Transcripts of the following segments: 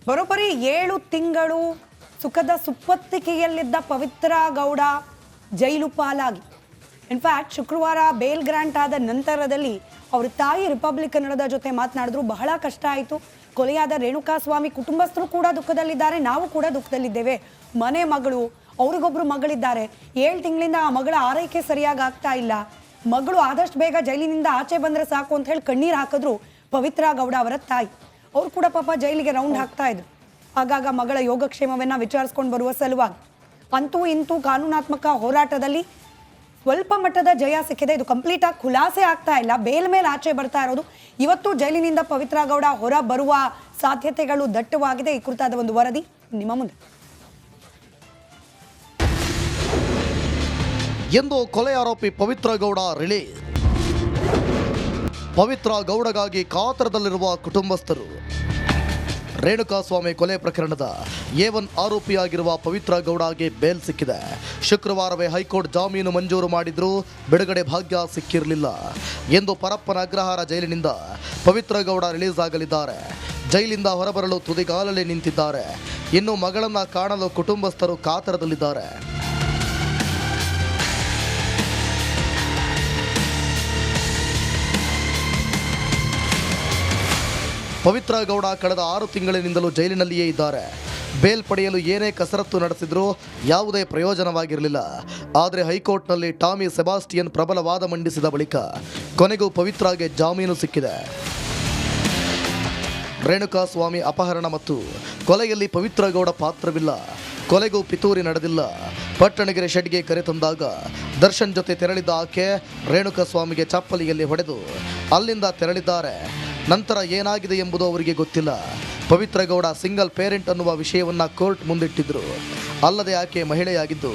ಬರೋಬ್ಬರಿ 7 ತಿಂಗಳು ಸುಖದ ಸುಪ್ಪತ್ತಿಗೆಯಲ್ಲಿದ್ದ ಪವಿತ್ರ ಗೌಡ ಜೈಲು ಪಾಲಾಗಿ ಇನ್ಫ್ಯಾಕ್ಟ್ ಶುಕ್ರವಾರ ಬೇಲ್ ಗ್ರಾಂಟ್ ಆದ ನಂತರದಲ್ಲಿ ಅವ್ರ ತಾಯಿ ರಿಪಬ್ಲಿಕ್ ಕನ್ನಡದ ಜೊತೆ ಮಾತನಾಡಿದ್ರು. ಬಹಳ ಕಷ್ಟ ಆಯಿತು. ಕೊಲೆಯಾದ ರೇಣುಕಾಸ್ವಾಮಿ ಕುಟುಂಬಸ್ಥರು ಕೂಡ ದುಃಖದಲ್ಲಿದ್ದಾರೆ, ನಾವು ಕೂಡ ದುಃಖದಲ್ಲಿದ್ದೇವೆ. ಮನೆ ಮಗಳು, ಅವ್ರಿಗೊಬ್ರು ಮಗಳಿದ್ದಾರೆ. 7 ತಿಂಗಳಿಂದ ಆ ಮಗಳ ಆರೈಕೆ ಸರಿಯಾಗಿ ಆಗ್ತಾ ಇಲ್ಲ. ಮಗಳು ಆದಷ್ಟು ಬೇಗ ಜೈಲಿನಿಂದ ಆಚೆ ಬಂದರೆ ಸಾಕು ಅಂತ ಹೇಳಿ ಕಣ್ಣೀರು ಹಾಕಿದ್ರು ಪವಿತ್ರ ಗೌಡ ಅವರ ತಾಯಿ. ಅವ್ರು ಕೂಡ ಪಾಪ ಜೈಲಿಗೆ ರೌಂಡ್ ಹಾಕ್ತಾ ಇದ್ರು. ಆಗಾಗ ಮಗಳ ಯೋಗಕ್ಷೇಮವನ್ನ ವಿಚಾರಿಸ್ಕೊಂಡು ಬರುವ ಸಲುವಾಗಿ. ಅಂತೂ ಇಂತೂ ಕಾನೂನಾತ್ಮಕ ಹೋರಾಟದಲ್ಲಿ ಸ್ವಲ್ಪ ಮಟ್ಟದ ಜಯ ಸಿಕ್ಕಿದೆ. ಇದು ಕಂಪ್ಲೀಟ್ ಆಗಿ ಖುಲಾಸೆ ಆಗ್ತಾ ಇಲ್ಲ, ಬೇಲ್ ಮೇಲೆ ಆಚೆ ಬರ್ತಾ ಇರೋದು. ಇವತ್ತು ಜೈಲಿನಿಂದ ಪವಿತ್ರ ಗೌಡ ಹೊರ ಬರುವ ಸಾಧ್ಯತೆಗಳು ದಟ್ಟವಾಗಿದೆ. ಈ ಕುರಿತಾದ ಒಂದು ವರದಿ ನಿಮ್ಮ ಮುಂದೆ. ಎಂದು ಕೊಲೆ ಆರೋಪಿ ಪವಿತ್ರ ಗೌಡ ರಿಲೀಸ್. ಪವಿತ್ರ ಗೌಡಗಾಗಿ ಕಾತರದಲ್ಲಿರುವ ಕುಟುಂಬಸ್ಥರು. ರೇಣುಕಾಸ್ವಾಮಿ ಕೊಲೆ ಪ್ರಕರಣದ A1 ಆರೋಪಿಯಾಗಿರುವ ಪವಿತ್ರ ಗೌಡಗೆ ಬೇಲ್ ಸಿಕ್ಕಿದೆ. ಶುಕ್ರವಾರವೇ ಹೈಕೋರ್ಟ್ ಜಾಮೀನು ಮಂಜೂರು ಮಾಡಿದ್ರೂ ಬಿಡುಗಡೆ ಭಾಗ್ಯ ಸಿಕ್ಕಿರಲಿಲ್ಲ ಎಂದು ಪರಪ್ಪನ ಅಗ್ರಹಾರ ಜೈಲಿನಿಂದ ಪವಿತ್ರ ಗೌಡ ರಿಲೀಸ್ ಆಗಲಿದ್ದಾರೆ. ಜೈಲಿಂದ ಹೊರಬರಲು ತುದಿಗಾಲಲ್ಲಿ ನಿಂತಿದ್ದಾರೆ. ಇನ್ನು ಮಗಳನ್ನ ಕಾಣಲು ಕುಟುಂಬಸ್ಥರು ಕಾತರದಲ್ಲಿದ್ದಾರೆ. ಪವಿತ್ರ ಗೌಡ ಕಳೆದ 6 ತಿಂಗಳಿನಿಂದಲೂ ಜೈಲಿನಲ್ಲಿಯೇ ಇದ್ದಾರೆ. ಬೇಲ್ ಪಡೆಯಲು ಏನೇ ಕಸರತ್ತು ನಡೆಸಿದ್ರೂ ಯಾವುದೇ ಪ್ರಯೋಜನವಾಗಿರಲಿಲ್ಲ. ಆದರೆ ಹೈಕೋರ್ಟ್ನಲ್ಲಿ ಟಾಮಿ ಸೆಬಾಸ್ಟಿಯನ್ ಪ್ರಬಲ ವಾದ ಮಂಡಿಸಿದ ಬಳಿಕ ಕೊನೆಗೂ ಪವಿತ್ರಗೆ ಜಾಮೀನು ಸಿಕ್ಕಿದೆ. ರೇಣುಕಾಸ್ವಾಮಿ ಅಪಹರಣ ಮತ್ತು ಕೊಲೆಯಲ್ಲಿ ಪವಿತ್ರ ಗೌಡ ಪಾತ್ರವಿಲ್ಲ. ಕೊಲೆಗೂ ಪಿತೂರಿ ನಡೆದಿಲ್ಲ. ಪಟ್ಟಣಗೆರೆ ಶೆಡ್ಗೆ ಕರೆತಂದಾಗ ದರ್ಶನ್ ಜೊತೆ ತೆರಳಿದ್ದ ಆಕೆ ರೇಣುಕಾಸ್ವಾಮಿಗೆ ಚಪ್ಪಲಿಯಲ್ಲಿ ಹೊಡೆದು ಅಲ್ಲಿಂದ ತೆರಳಿದ್ದಾರೆ. ನಂತರ ಏನಾಗಿದೆ ಎಂಬುದು ಅವರಿಗೆ ಗೊತ್ತಿಲ್ಲ. ಪವಿತ್ರ ಗೌಡ ಸಿಂಗಲ್ ಪೇರೆಂಟ್ ಅನ್ನುವ ವಿಷಯವನ್ನ ಕೋರ್ಟ್ ಮುಂದಿಟ್ಟಿದ್ರು. ಅಲ್ಲದೆ ಆಕೆ ಮಹಿಳೆಯಾಗಿದ್ದು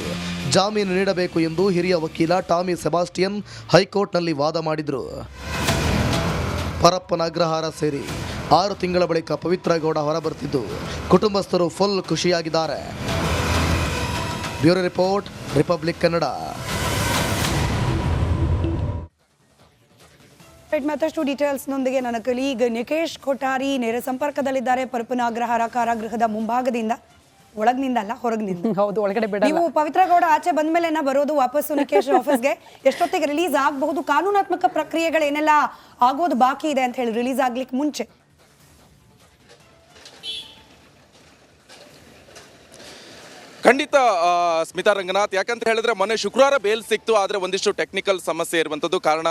ಜಾಮೀನು ನೀಡಬೇಕು ಎಂದು ಹಿರಿಯ ವಕೀಲ ಟಾಮಿ ಸೆಬಾಸ್ಟಿಯನ್ ಹೈಕೋರ್ಟ್ನಲ್ಲಿ ವಾದ ಮಾಡಿದ್ರು. ಪರಪ್ಪನ ಅಗ್ರಹಾರ ಸೇರಿ 6 ತಿಂಗಳ ಬಳಿಕ ಪವಿತ್ರ ಗೌಡ ಹೊರಬರ್ತಿದ್ದು ಕುಟುಂಬಸ್ಥರು ಫುಲ್ ಖುಷಿಯಾಗಿದ್ದಾರೆ. Bureau report, republic Kannada. ಮತ್ತಷ್ಟು ಡೀಟೇಲ್ಸ್ನೊಂದಿಗೆ ನನ್ನ ಕಲೀಗ್ ನಿಕೇಶ್ ಕೊಠಾರಿ ನೇರ ಸಂಪರ್ಕದಲ್ಲಿದ್ದಾರೆ. ಪರಪ್ಪನ ಅಗ್ರಹಾರ ಕಾರಾಗೃಹದ ಮುಂಭಾಗದಿಂದ, ಒಳಗಿನಿಂದ ಅಲ್ಲ ಹೊರಗಿನಿಂದ. ಹೌದು, ಒಳಗಡೆ ಬಿಡ. ನೀವು ಪವಿತ್ರ ಗೌಡ ಆಚೆ ಬಂದ ಮೇಲೆ ಬರೋದು ವಾಪಸ್ಸು ನಿಕೇಶ್ ಆಫೀಸ್ಗೆ. ಎಷ್ಟೊತ್ತಿಗೆ ರಿಲೀಸ್ ಆಗಬಹುದು? ಕಾನೂನಾತ್ಮಕ ಪ್ರಕ್ರಿಯೆಗಳೇನೆಲ್ಲ ಆಗೋದು ಬಾಕಿ ಇದೆ ಅಂತ ಹೇಳಿ ರಿಲೀಸ್ ಆಗ್ಲಿಕ್ಕೆ ಮುಂಚೆ? ಖಂಡಿತ ಸ್ಮಿತಾ ರಂಗನಾಥ್, ಯಾಕಂತ ಹೇಳಿದ್ರೆ ಮೊನ್ನೆ ಶುಕ್ರವಾರ ಬೇಲ್ ಸಿಕ್ತು. ಆದರೆ ಒಂದಿಷ್ಟು ಟೆಕ್ನಿಕಲ್ ಸಮಸ್ಯೆ ಇರುವಂಥದ್ದು ಕಾರಣ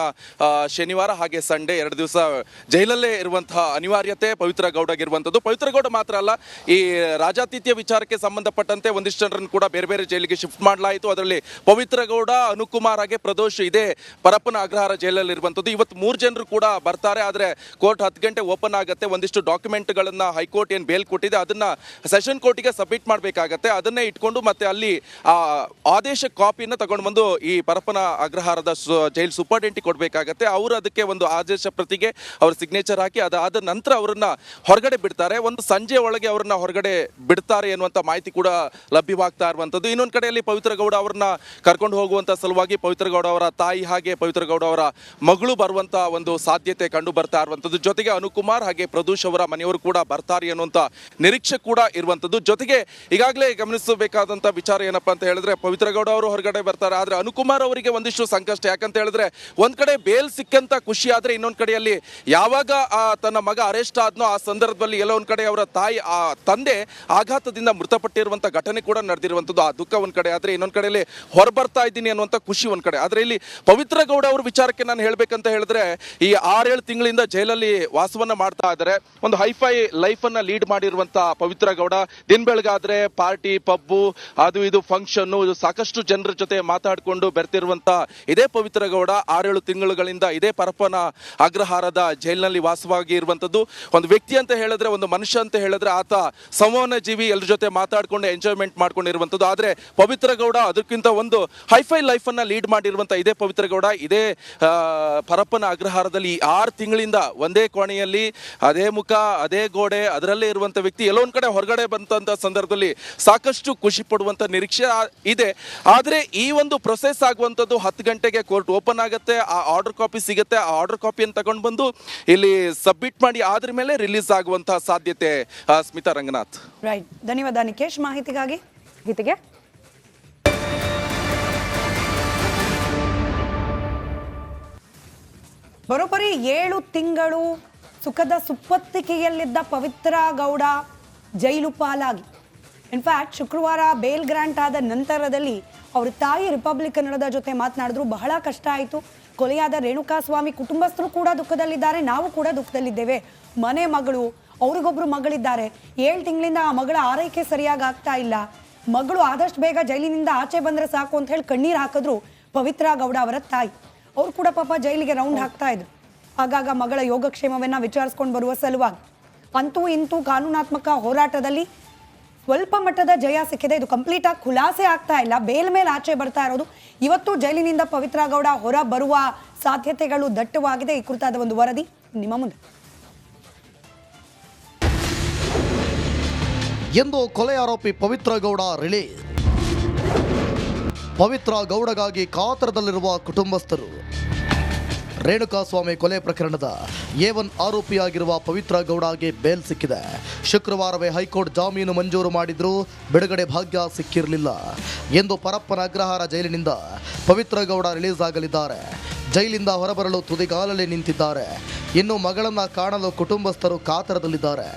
ಶನಿವಾರ ಹಾಗೆ ಸಂಡೇ 2 ದಿವಸ ಜೈಲಲ್ಲೇ ಇರುವಂತಹ ಅನಿವಾರ್ಯತೆ ಪವಿತ್ರ ಗೌಡಗಿರುವಂಥದ್ದು. ಪವಿತ್ರ ಗೌಡ ಮಾತ್ರ ಅಲ್ಲ, ಈ ರಾಜಾತಿಥ್ಯ ವಿಚಾರಕ್ಕೆ ಸಂಬಂಧಪಟ್ಟಂತೆ ಒಂದಿಷ್ಟು ಜನರನ್ನು ಕೂಡ ಬೇರೆ ಬೇರೆ ಜೈಲಿಗೆ ಶಿಫ್ಟ್ ಮಾಡಲಾಯಿತು. ಅದರಲ್ಲಿ ಪವಿತ್ರ ಗೌಡ, ಅನುಕುಮಾರ್ ಹಾಗೆ ಪ್ರದೋಷ್ ಇದೇ ಪರಪ್ಪನ ಅಗ್ರಹಾರ ಜೈಲಲ್ಲಿ ಇರುವಂಥದ್ದು. ಇವತ್ತು 3 ಜನರು ಕೂಡ ಬರ್ತಾರೆ. ಆದರೆ ಕೋರ್ಟ್ 10 ಗಂಟೆ ಓಪನ್ ಆಗುತ್ತೆ. ಒಂದಿಷ್ಟು ಡಾಕ್ಯುಮೆಂಟ್ಗಳನ್ನು ಹೈಕೋರ್ಟ್ ಏನು ಬೇಲ್ ಕೊಟ್ಟಿದೆ ಅದನ್ನ ಸೆಷನ್ ಕೋರ್ಟಿಗೆ ಸಬ್ಮಿಟ್ ಮಾಡಬೇಕಾಗತ್ತೆ. ಅದನ್ನೇ ಇಟ್ಕೊಂಡು ಮತ್ತೆ ಅಲ್ಲಿ ಆದೇಶ ಕಾಪಿಯನ್ನು ತಗೊಂಡು ಬಂದು ಈ ಪರಪ್ಪನ ಅಗ್ರಹಾರದ ಜೈಲ್ ಸೂಪರ್ಡೆಂಟಿಗೆ ಕೊಡಬೇಕಾಗತ್ತೆ. ಅವರು ಅದಕ್ಕೆ ಒಂದು ಆದೇಶ ಪ್ರತಿಗೆ ಅವ್ರ ಸಿಗ್ನೇಚರ್ ಹಾಕಿ ಅದಾದ ನಂತರ ಅವರನ್ನ ಹೊರಗಡೆ ಬಿಡ್ತಾರೆ. ಒಂದು ಸಂಜೆ ಒಳಗೆ ಅವರನ್ನ ಹೊರಗಡೆ ಬಿಡ್ತಾರೆ ಎನ್ನುವಂಥ ಮಾಹಿತಿ ಕೂಡ ಲಭ್ಯವಾಗ್ತಾ ಇರುವಂಥದ್ದು. ಇನ್ನೊಂದು ಕಡೆಯಲ್ಲಿ ಪವಿತ್ರ ಗೌಡ ಅವರನ್ನ ಕರ್ಕೊಂಡು ಹೋಗುವಂಥ ಸಲುವಾಗಿ ಪವಿತ್ರ ಗೌಡ ಅವರ ತಾಯಿ ಹಾಗೆ ಪವಿತ್ರ ಗೌಡ ಅವರ ಮಗಳು ಬರುವಂಥ ಒಂದು ಸಾಧ್ಯತೆ ಕಂಡು ಬರ್ತಾ ಇರುವಂಥದ್ದು. ಜೊತೆಗೆ ಅನುಕುಮಾರ್ ಹಾಗೆ ಪ್ರದೋಷ್ ಅವರ ಮನೆಯವರು ಕೂಡ ಬರ್ತಾರೆ ಅನ್ನುವಂಥ ನಿರೀಕ್ಷೆ ಕೂಡ ಇರುವಂಥದ್ದು. ಜೊತೆಗೆ ಈಗಾಗಲೇ ಗಮನಿಸಬೇಕಾದಂಥ ವಿಚಾರ ಏನಪ್ಪಾ ಅಂತ ಹೇಳಿದ್ರೆ ಪವಿತ್ರ ಗೌಡ ಅವರು ಹೊರಗಡೆ ಬರ್ತಾರೆ. ಆದರೆ ಅನುಕುಮಾರ್ ಅವರಿಗೆ ಒಂದಿಷ್ಟು ಸಂಕಷ್ಟ. ಯಾಕಂತ ಹೇಳಿದ್ರೆ ಒಂದ್ ಕಡೆ ಬೇಲ್ ಸಿಕ್ಕಂತ ಖುಷಿ, ಆದ್ರೆ ಇನ್ನೊಂದ್ ಕಡೆಯಲ್ಲಿ ಯಾವಾಗ ತನ್ನ ಮಗ ಅರೆಸ್ಟ್ ಆದ್ನೋ ಆ ಸಂದರ್ಭದಲ್ಲಿ ಎಲ್ಲೋ ಒಂದ್ ಕಡೆ ಅವರ ತಾಯಿ ತಂದೆ ಆಘಾತದಿಂದ ಮೃತಪಟ್ಟಿರುವಂತ ಘಟನೆ ಕೂಡ ನಡೆದಿರುವಂತದ್ದು. ಆ ದುಃಖ ಒಂದ್ ಕಡೆ ಆದ್ರೆ ಇನ್ನೊಂದ್ ಕಡೆಯಲ್ಲಿ ಹೊರಬರ್ತಾ ಇದ್ದೀನಿ ಅನ್ನುವಂತ ಖುಷಿ ಒಂದ್ ಕಡೆ. ಆದ್ರೆ ಇಲ್ಲಿ ಪವಿತ್ರ ಗೌಡ ಅವ್ರ ವಿಚಾರಕ್ಕೆ ನಾನು ಹೇಳ್ಬೇಕಂತ ಹೇಳಿದ್ರೆ ಈ 6-7 ತಿಂಗಳಿಂದ ಜೈಲಲ್ಲಿ ವಾಸವನ್ನ ಮಾಡ್ತಾ ಇದ್ದಾರೆ. ಒಂದು ಹೈಫೈ ಲೈಫ್ ಅನ್ನ ಲೀಡ್ ಮಾಡಿರುವಂತ ಪವಿತ್ರ ಗೌಡ ದಿನ ಬೆಳಗಾದ್ರೆ ಪಾರ್ಟಿ, ಪಬ್ಬು, ಅದು ಇದು ಫಂಕ್ಷನ್, ಸಾಕಷ್ಟು ಜನರ ಜೊತೆ ಮಾತಾಡಿಕೊಂಡು ಬೆರ್ತಿರುವಂತ ಇದೇ ಪವಿತ್ರ ಗೌಡ 6-7 ತಿಂಗಳುಗಳಿಂದ ಇದೇ ಪರಪ್ಪನ ಅಗ್ರಹಾರದ ಜೈಲಿನಲ್ಲಿ ವಾಸವಾಗಿ ಇರುವಂತದ್ದು. ಒಂದು ವ್ಯಕ್ತಿ ಅಂತ ಹೇಳಿದ್ರೆ, ಒಂದು ಮನುಷ್ಯ ಅಂತ ಹೇಳಿದ್ರೆ ಆತ ಸಂವಹನ ಜೀವಿ, ಎಲ್ಲರ ಜೊತೆ ಮಾತಾಡ್ಕೊಂಡು ಎಂಜಾಯ್ಮೆಂಟ್ ಮಾಡ್ಕೊಂಡಿರುವಂತದ್ದು. ಆದ್ರೆ ಪವಿತ್ರ ಗೌಡ ಅದಕ್ಕಿಂತ ಒಂದು ಹೈಫೈ ಲೈಫ್ ಅನ್ನ ಲೀಡ್ ಮಾಡಿರುವಂತ ಇದೇ ಪವಿತ್ರ ಗೌಡ ಇದೇ ಪರಪ್ಪನ ಅಗ್ರಹಾರದಲ್ಲಿ 6 ತಿಂಗಳಿಂದ ಒಂದೇ ಕೋಣೆಯಲ್ಲಿ ಅದೇ ಮುಖ, ಅದೇ ಗೋಡೆ, ಅದರಲ್ಲೇ ಇರುವಂತ ವ್ಯಕ್ತಿ ಎಲ್ಲೊಂದ್ ಕಡೆ ಹೊರಗಡೆ ಬಂದಂತ ಸಂದರ್ಭದಲ್ಲಿ ಸಾಕಷ್ಟು ಖುಷಿ ಖುಷಿ ಪಡುವಂಥ ನಿರೀಕ್ಷೆ ಇದೆ. ಆದರೆ ಈ ಒಂದು ಪ್ರೊಸೆಸ್ ಆಗುವಂಥದ್ದು 10 ಗಂಟೆಗೆ ಕೋರ್ಟ್ ಓಪನ್ ಆಗುತ್ತೆ, ಆ ಆರ್ಡರ್ ಕಾಪಿ ಸಿಗುತ್ತೆ, ಆ ಆರ್ಡರ್ ಕಾಪಿಯನ್ನು ತಗೊಂಡು ಬಂದು ಇಲ್ಲಿ ಸಬ್ಮಿಟ್ ಮಾಡಿ ಆದ್ರ ಮೇಲೆ ರಿಲೀಸ್ ಆಗುವಂತಹ ಸಾಧ್ಯತೆ. ಸ್ಮಿತಾ ರಂಗನಾಥ್. ರೈಟ್, ಧನ್ಯವಾದ ನಿಕೇಶ್ ಮಾಹಿತಿಗಾಗಿ. ಗೀತೆಗೆ ಬರೋಬ್ಬರಿ 7 ತಿಂಗಳು ಸುಖದ ಸುಪ್ಪತ್ತಿಗೆಯಲ್ಲಿದ್ದ ಪವಿತ್ರ ಗೌಡ ಜೈಲು ಪಾಲಾಗಿ ಇನ್ಫ್ಯಾಕ್ಟ್ ಶುಕ್ರವಾರ ಬೇಲ್ ಗ್ರಾಂಟ್ ಆದ ನಂತರದಲ್ಲಿ ಅವ್ರ ತಾಯಿ ರಿಪಬ್ಲಿಕ್ ಕನ್ನಡದ ಜೊತೆ ಮಾತನಾಡಿದ್ರು. ಬಹಳ ಕಷ್ಟ ಆಯಿತು. ಕೊಲೆಯಾದ ರೇಣುಕಾಸ್ವಾಮಿ ಕುಟುಂಬಸ್ಥರು ಕೂಡ ದುಃಖದಲ್ಲಿದ್ದಾರೆ, ನಾವು ಕೂಡ ದುಃಖದಲ್ಲಿದ್ದೇವೆ. ಮನೆ ಮಗಳು, ಅವ್ರಿಗೊಬ್ರು ಮಗಳಿದ್ದಾರೆ. 7 ತಿಂಗಳಿಂದ ಆ ಮಗಳ ಆರೈಕೆ ಸರಿಯಾಗಿ ಆಗ್ತಾ ಇಲ್ಲ. ಮಗಳು ಆದಷ್ಟು ಬೇಗ ಜೈಲಿನಿಂದ ಆಚೆ ಬಂದರೆ ಸಾಕು ಅಂತ ಹೇಳಿ ಕಣ್ಣೀರು ಹಾಕಿದ್ರು ಪವಿತ್ರ ಗೌಡ ಅವರ ತಾಯಿ. ಅವ್ರು ಕೂಡ ಪಾಪ ಜೈಲಿಗೆ ರೌಂಡ್ ಹಾಕ್ತಾ ಇದ್ರು ಆಗಾಗ ಮಗಳ ಯೋಗಕ್ಷೇಮವನ್ನ ವಿಚಾರಿಸ್ಕೊಂಡು ಬರುವ ಸಲುವಾಗಿ. ಅಂತೂ ಇಂತೂ ಕಾನೂನಾತ್ಮಕ ಹೋರಾಟದಲ್ಲಿ ಸ್ವಲ್ಪ ಮಟ್ಟದ ಜಯ ಸಿಕ್ಕಿದೆ. ಇದು ಕಂಪ್ಲೀಟ್ ಆಗಿ ಖುಲಾಸೆ ಆಗ್ತಾ ಇಲ್ಲ, ಬೇಲ್ ಮೇಲೆ ಆಚೆ ಬರ್ತಾ ಇರೋದು. ಇವತ್ತು ಜೈಲಿನಿಂದ ಪವಿತ್ರ ಗೌಡ ಹೊರ ಬರುವ ಸಾಧ್ಯತೆಗಳು ದಟ್ಟವಾಗಿದೆ. ಈ ಕುರಿತಾದ ಒಂದು ವರದಿ ನಿಮ್ಮ ಮುಂದೆ. ಎಂದು ಕೊಲೆ ಆರೋಪಿ ಪವಿತ್ರ ಗೌಡ ರಿಲೀಸ್. ಪವಿತ್ರ ಗೌಡಗಾಗಿ ಕಾತರದಲ್ಲಿರುವ ಕುಟುಂಬಸ್ಥರು. ರೇಣುಕಾಸ್ವಾಮಿ ಕೊಲೆ ಪ್ರಕರಣದ A1 ಆರೋಪಿಯಾಗಿರುವ ಪವಿತ್ರ ಗೌಡಗೆ ಬೇಲ್ ಸಿಕ್ಕಿದೆ. ಶುಕ್ರವಾರವೇ ಹೈಕೋರ್ಟ್ ಜಾಮೀನು ಮಂಜೂರು ಮಾಡಿದ್ರೂ ಬಿಡುಗಡೆ ಭಾಗ್ಯ ಸಿಕ್ಕಿರಲಿಲ್ಲ ಎಂದು ಪರಪ್ಪನ ಅಗ್ರಹಾರ ಜೈಲಿನಿಂದ ಪವಿತ್ರ ಗೌಡ ರಿಲೀಸ್ ಆಗಲಿದ್ದಾರೆ. ಜೈಲಿಂದ ಹೊರಬರಲು ತುದಿಗಾಲಲ್ಲಿ ನಿಂತಿದ್ದಾರೆ. ಇನ್ನು ಮಗಳನ್ನ ಕಾಣಲು ಕುಟುಂಬಸ್ಥರು ಕಾತರದಲ್ಲಿದ್ದಾರೆ.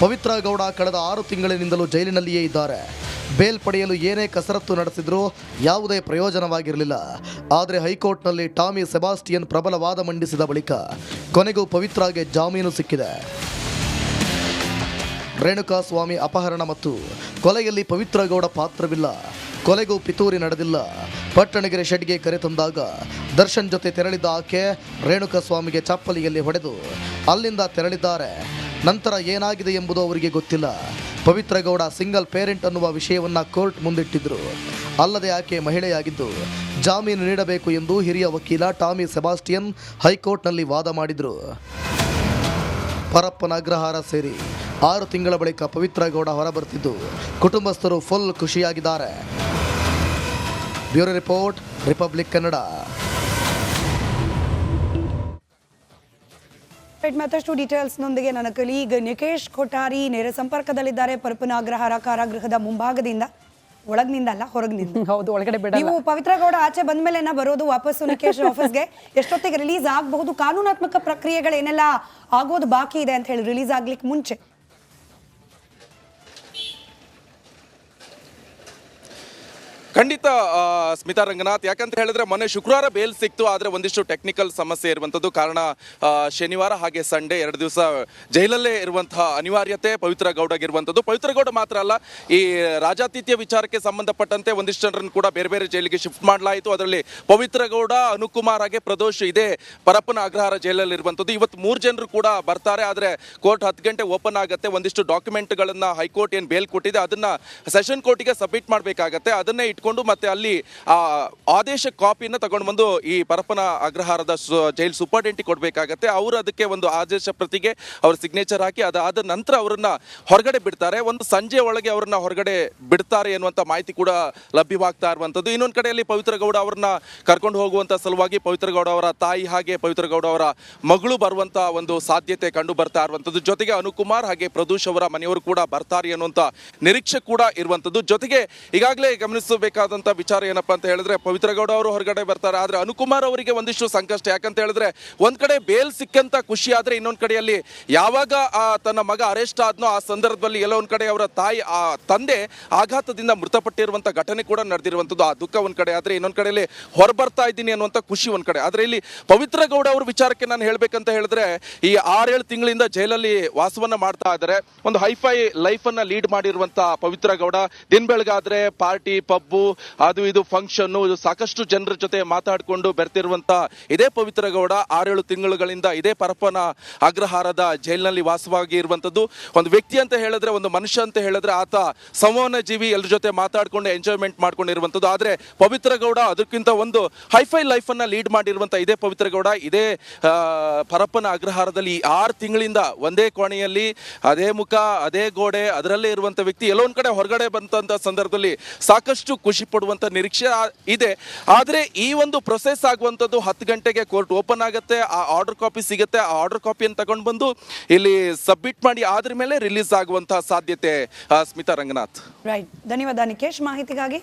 ಪವಿತ್ರ ಗೌಡ ಕಳೆದ 6 ತಿಂಗಳಿನಿಂದಲೂ ಜೈಲಿನಲ್ಲಿಯೇ ಇದ್ದಾರೆ. ಬೇಲ್ ಪಡೆಯಲು ಏನೇ ಕಸರತ್ತು ನಡೆಸಿದ್ರೂ ಯಾವುದೇ ಪ್ರಯೋಜನವಾಗಿರಲಿಲ್ಲ. ಆದರೆ ಹೈಕೋರ್ಟ್ನಲ್ಲಿ ಟಾಮಿ ಸೆಬಾಸ್ಟಿಯನ್ ಪ್ರಬಲ ವಾದ ಮಂಡಿಸಿದ ಬಳಿಕ ಕೊನೆಗೂ ಪವಿತ್ರಾಗೆ ಜಾಮೀನು ಸಿಕ್ಕಿದೆ. ರೇಣುಕಾಸ್ವಾಮಿ ಅಪಹರಣ ಮತ್ತು ಕೊಲೆಯಲ್ಲಿ ಪವಿತ್ರ ಗೌಡ ಪಾತ್ರವಿಲ್ಲ. ಕೊಲೆಗೂ ಪಿತೂರಿ ನಡೆದಿಲ್ಲ. ಪಟ್ಟಣಗೆರೆ ಶೆಡ್ಗೆ ಕರೆತಂದಾಗ ದರ್ಶನ್ ಜೊತೆ ತೆರಳಿದ್ದ ಆಕೆ ರೇಣುಕಾಸ್ವಾಮಿಗೆ ಚಪ್ಪಲಿಯಲ್ಲಿ ಹೊಡೆದು ಅಲ್ಲಿಂದ ತೆರಳಿದ್ದಾರೆ. ನಂತರ ಏನಾಗಿದೆ ಎಂಬುದು ಅವರಿಗೆ ಗೊತ್ತಿಲ್ಲ. ಪವಿತ್ರ ಗೌಡ ಸಿಂಗಲ್ ಪೇರೆಂಟ್ ಅನ್ನುವ ವಿಷಯವನ್ನ ಕೋರ್ಟ್ ಮುಂದಿಟ್ಟಿದ್ರು. ಅಲ್ಲದೆ ಆಕೆ ಮಹಿಳೆಯಾಗಿದ್ದು ಜಾಮೀನು ನೀಡಬೇಕು ಎಂದು ಹಿರಿಯ ವಕೀಲ ಟಾಮಿ ಸೆಬಾಸ್ಟಿಯನ್ ಹೈಕೋರ್ಟ್ನಲ್ಲಿ ವಾದ ಮಾಡಿದ್ರು. ಪರಪ್ಪನ ಅಗ್ರಹಾರ ಸೇರಿ 6 ತಿಂಗಳ ಬಳಿಕ ಪವಿತ್ರ ಗೌಡ ಹೊರಬರ್ತಿದ್ದು ಕುಟುಂಬಸ್ಥರು ಫುಲ್ ಖುಷಿಯಾಗಿದ್ದಾರೆ. Bureau report, republic Kannada. ಮತ್ತಷ್ಟು ಡೀಟೇಲ್ಸ್ನೊಂದಿಗೆ ನನ್ನ ಕಲೀಗ್ ನಿಕೇಶ್ ಕೊಠಾರಿ ನೇರ ಸಂಪರ್ಕದಲ್ಲಿದ್ದಾರೆ. ಪರಪ್ಪನ ಅಗ್ರಹಾರ ಕಾರಾಗೃಹದ ಮುಂಭಾಗದಿಂದ, ಒಳಗಿನಿಂದ ಅಲ್ಲ ಹೊರಗಿನಿಂದ. ಹೌದು, ಒಳಗಡೆ ಬಿಡ. ನೀವು ಪವಿತ್ರ ಗೌಡ ಆಚೆ ಬಂದ ಮೇಲೆ ಬರೋದು ವಾಪಸ್ಸು ನಿಕೇಶ್ ಆಫೀಸ್ಗೆ. ಎಷ್ಟೊತ್ತಿಗೆ ರಿಲೀಸ್ ಆಗಬಹುದು? ಕಾನೂನಾತ್ಮಕ ಪ್ರಕ್ರಿಯೆಗಳೇನೆಲ್ಲ ಆಗೋದು ಬಾಕಿ ಇದೆ ಅಂತ ಹೇಳಿ ರಿಲೀಸ್ ಆಗ್ಲಿಕ್ಕೆ ಮುಂಚೆ? ಖಂಡಿತ ಸ್ಮಿತಾ ರಂಗನಾಥ್. ಯಾಕಂತ ಹೇಳಿದ್ರೆ ಮೊನ್ನೆ ಶುಕ್ರವಾರ ಬೇಲ್ ಸಿಕ್ತು, ಆದರೆ ಒಂದಿಷ್ಟು ಟೆಕ್ನಿಕಲ್ ಸಮಸ್ಯೆ ಇರುವಂಥದ್ದು ಕಾರಣ ಶನಿವಾರ ಹಾಗೆ ಸಂಡೇ 2 ದಿವಸ ಜೈಲಲ್ಲೇ ಇರುವಂತಹ ಅನಿವಾರ್ಯತೆ ಪವಿತ್ರ ಗೌಡಗಿರುವಂಥದ್ದು. ಪವಿತ್ರ ಗೌಡ ಮಾತ್ರ ಅಲ್ಲ, ಈ ರಾಜಾತಿಥ್ಯ ವಿಚಾರಕ್ಕೆ ಸಂಬಂಧಪಟ್ಟಂತೆ ಒಂದಿಷ್ಟು ಜನರನ್ನು ಕೂಡ ಬೇರೆ ಬೇರೆ ಜೈಲಿಗೆ ಶಿಫ್ಟ್ ಮಾಡಲಾಯಿತು. ಅದರಲ್ಲಿ ಪವಿತ್ರ ಗೌಡ, ಅನುಕುಮಾರ್ ಹಾಗೆ ಪ್ರದೋಷ್ ಇದೇ ಪರಪ್ಪನ ಅಗ್ರಹಾರ ಜೈಲಲ್ಲಿ ಇರುವಂಥದ್ದು. ಇವತ್ತು 3 ಜನರು ಕೂಡ ಬರ್ತಾರೆ. ಆದರೆ ಕೋರ್ಟ್ 10 ಗಂಟೆ ಓಪನ್ ಆಗುತ್ತೆ. ಒಂದಿಷ್ಟು ಡಾಕ್ಯುಮೆಂಟ್ಗಳನ್ನು ಹೈಕೋರ್ಟ್ ಏನು ಬೇಲ್ ಕೊಟ್ಟಿದೆ ಅದನ್ನ ಸೆಷನ್ ಕೋರ್ಟಿಗೆ ಸಬ್ಮಿಟ್ ಮಾಡಬೇಕಾಗತ್ತೆ. ಅದನ್ನೇ ಇಟ್ಕೊಂಡು ಮತ್ತೆ ಅಲ್ಲಿ ಆದೇಶ ಕಾಪಿಯನ್ನು ತಗೊಂಡು ಬಂದು ಈ ಪರಪ್ಪನ ಅಗ್ರಹಾರದ ಜೈಲ್ ಸೂಪರ್ಡೆಂಟಿಗೆ ಕೊಡಬೇಕಾಗತ್ತೆ. ಅವರು ಅದಕ್ಕೆ ಒಂದು ಆದೇಶ ಪ್ರತಿಗೆ ಅವ್ರ ಸಿಗ್ನೇಚರ್ ಹಾಕಿ ಅದಾದ ನಂತರ ಅವರನ್ನ ಹೊರಗಡೆ ಬಿಡ್ತಾರೆ. ಒಂದು ಸಂಜೆ ಒಳಗೆ ಅವರನ್ನ ಹೊರಗಡೆ ಬಿಡ್ತಾರೆ ಎನ್ನುವಂಥ ಮಾಹಿತಿ ಕೂಡ ಲಭ್ಯವಾಗ್ತಾ ಇರುವಂಥದ್ದು. ಇನ್ನೊಂದು ಕಡೆಯಲ್ಲಿ ಪವಿತ್ರ ಗೌಡ ಅವರನ್ನ ಕರ್ಕೊಂಡು ಹೋಗುವಂಥ ಸಲುವಾಗಿ ಪವಿತ್ರ ಗೌಡ ಅವರ ತಾಯಿ ಹಾಗೆ ಪವಿತ್ರ ಗೌಡ ಅವರ ಮಗಳು ಬರುವಂಥ ಒಂದು ಸಾಧ್ಯತೆ ಕಂಡು ಬರ್ತಾ ಇರುವಂಥದ್ದು. ಜೊತೆಗೆ ಅನುಕುಮಾರ್ ಹಾಗೆ ಪ್ರದೋಷ್ ಅವರ ಮನೆಯವರು ಕೂಡ ಬರ್ತಾರೆ ಅನ್ನುವಂಥ ನಿರೀಕ್ಷೆ ಕೂಡ ಇರುವಂಥದ್ದು. ಜೊತೆಗೆ ಈಗಾಗಲೇ ಗಮನಿಸಬೇಕಾದಂಥ ವಿಚಾರ ಏನಪ್ಪಾ ಅಂತ ಹೇಳಿದ್ರೆ ಪವಿತ್ರ ಗೌಡ ಅವರು ಹೊರಗಡೆ ಬರ್ತಾರೆ. ಆದರೆ ಅನುಕುಮಾರ್ ಅವರಿಗೆ ಒಂದಿಷ್ಟು ಸಂಕಷ್ಟ. ಯಾಕಂತ ಹೇಳಿದ್ರೆ ಒಂದ್ ಕಡೆ ಬೇಲ್ ಸಿಕ್ಕಂತ ಖುಷಿ, ಆದ್ರೆ ಇನ್ನೊಂದ್ ಕಡೆಯಲ್ಲಿ ಯಾವಾಗ ತನ್ನ ಮಗ ಅರೆಸ್ಟ್ ಆದ್ನೋ ಆ ಸಂದರ್ಭದಲ್ಲಿ ಎಲ್ಲೋ ಒಂದ್ ಕಡೆ ಅವರ ತಾಯಿ ತಂದೆ ಆಘಾತದಿಂದ ಮೃತಪಟ್ಟಿರುವಂತ ಘಟನೆ ಕೂಡ ನಡೆದಿರುವಂತದ್ದು. ಆ ದುಃಖ ಒಂದ್ ಕಡೆ, ಆದ್ರೆ ಇನ್ನೊಂದ್ ಕಡೆಯಲ್ಲಿ ಹೊರಬರ್ತಾ ಇದ್ದೀನಿ ಅನ್ನುವಂತ ಖುಷಿ ಒಂದ್ ಕಡೆ. ಆದ್ರೆ ಇಲ್ಲಿ ಪವಿತ್ರ ಗೌಡ ಅವ್ರ ವಿಚಾರಕ್ಕೆ ನಾನು ಹೇಳ್ಬೇಕಂತ ಹೇಳಿದ್ರೆ ಈ 6-7 ತಿಂಗಳಿಂದ ಜೈಲಲ್ಲಿ ವಾಸವನ್ನ ಮಾಡ್ತಾ ಇದ್ದಾರೆ. ಒಂದು ಹೈಫೈ ಲೈಫ್ ಅನ್ನ ಲೀಡ್ ಮಾಡಿರುವಂತ ಪವಿತ್ರ ಗೌಡ ದಿನ ಬೆಳಗಾದ್ರೆ ಪಾರ್ಟಿ, ಪಬ್ಬು ಅದು ಇದು ಫಂಕ್ಷನ್ ಸಾಕಷ್ಟು ಜನರ ಜೊತೆ ಮಾತಾಡಿಕೊಂಡು ಬೆರ್ತಿರುವಂತ ಇದೇ ಪವಿತ್ರ ಗೌಡ 6-7 ತಿಂಗಳುಗಳಿಂದ ಇದೇ ಪರಪ್ಪನ ಅಗ್ರಹಾರದ ಜೈಲಿನಲ್ಲಿ ವಾಸವಾಗಿ ಇರುವಂತದ್ದು. ಒಂದು ವ್ಯಕ್ತಿ ಅಂತ ಹೇಳಿದ್ರೆ, ಒಂದು ಮನುಷ್ಯ ಅಂತ ಹೇಳಿದ್ರೆ ಆತ ಸಂವಹನ ಜೀವಿ, ಎಲ್ಲರ ಜೊತೆ ಮಾತಾಡ್ಕೊಂಡು ಎಂಜಾಯ್ಮೆಂಟ್ ಮಾಡ್ಕೊಂಡಿರುವಂತದ್ದು. ಆದ್ರೆ ಪವಿತ್ರ ಗೌಡ ಅದಕ್ಕಿಂತ ಒಂದು ಹೈಫೈ ಲೈಫ್ ಅನ್ನ ಲೀಡ್ ಮಾಡಿರುವಂತ ಇದೇ ಪವಿತ್ರ ಗೌಡ ಇದೇ ಪರಪ್ಪನ ಅಗ್ರಹಾರದಲ್ಲಿ 6 ತಿಂಗಳಿಂದ ಒಂದೇ ಕೋಣೆಯಲ್ಲಿ ಅದೇ ಮುಖ ಅದೇ ಗೋಡೆ ಅದರಲ್ಲೇ ಇರುವಂತ ವ್ಯಕ್ತಿ ಎಲ್ಲೋ ಒಂದ್ ಕಡೆ ಹೊರಗಡೆ ಬಂದಂತ ಸಂದರ್ಭದಲ್ಲಿ ಸಾಕಷ್ಟು ಖುಷಿ ಪಡುವಂತ ನಿರೀಕ್ಷೆ ಇದೆ. ಆದ್ರೆ ಈ ಒಂದು ಪ್ರೊಸೆಸ್ ಆಗುವಂತದ್ದು 10 ಗಂಟೆಗೆ ಕೋರ್ಟ್ ಓಪನ್ ಆಗುತ್ತೆ, ಆ ಆರ್ಡರ್ ಕಾಪಿ ಸಿಗುತ್ತೆ, ಆ ಆರ್ಡರ್ ಕಾಪಿಯನ್ನು ತಗೊಂಡು ಬಂದು ಇಲ್ಲಿ ಸಬ್ಮಿಟ್ ಮಾಡಿ ಆದ್ರ ಮೇಲೆ ರಿಲೀಸ್ ಆಗುವಂತಹ ಸಾಧ್ಯತೆ. ಸ್ಮಿತಾ ರಂಗನಾಥ್. ರೈಟ್, ಧನ್ಯವಾದ ನಿಕೇಶ್ ಮಾಹಿತಿಗಾಗಿ.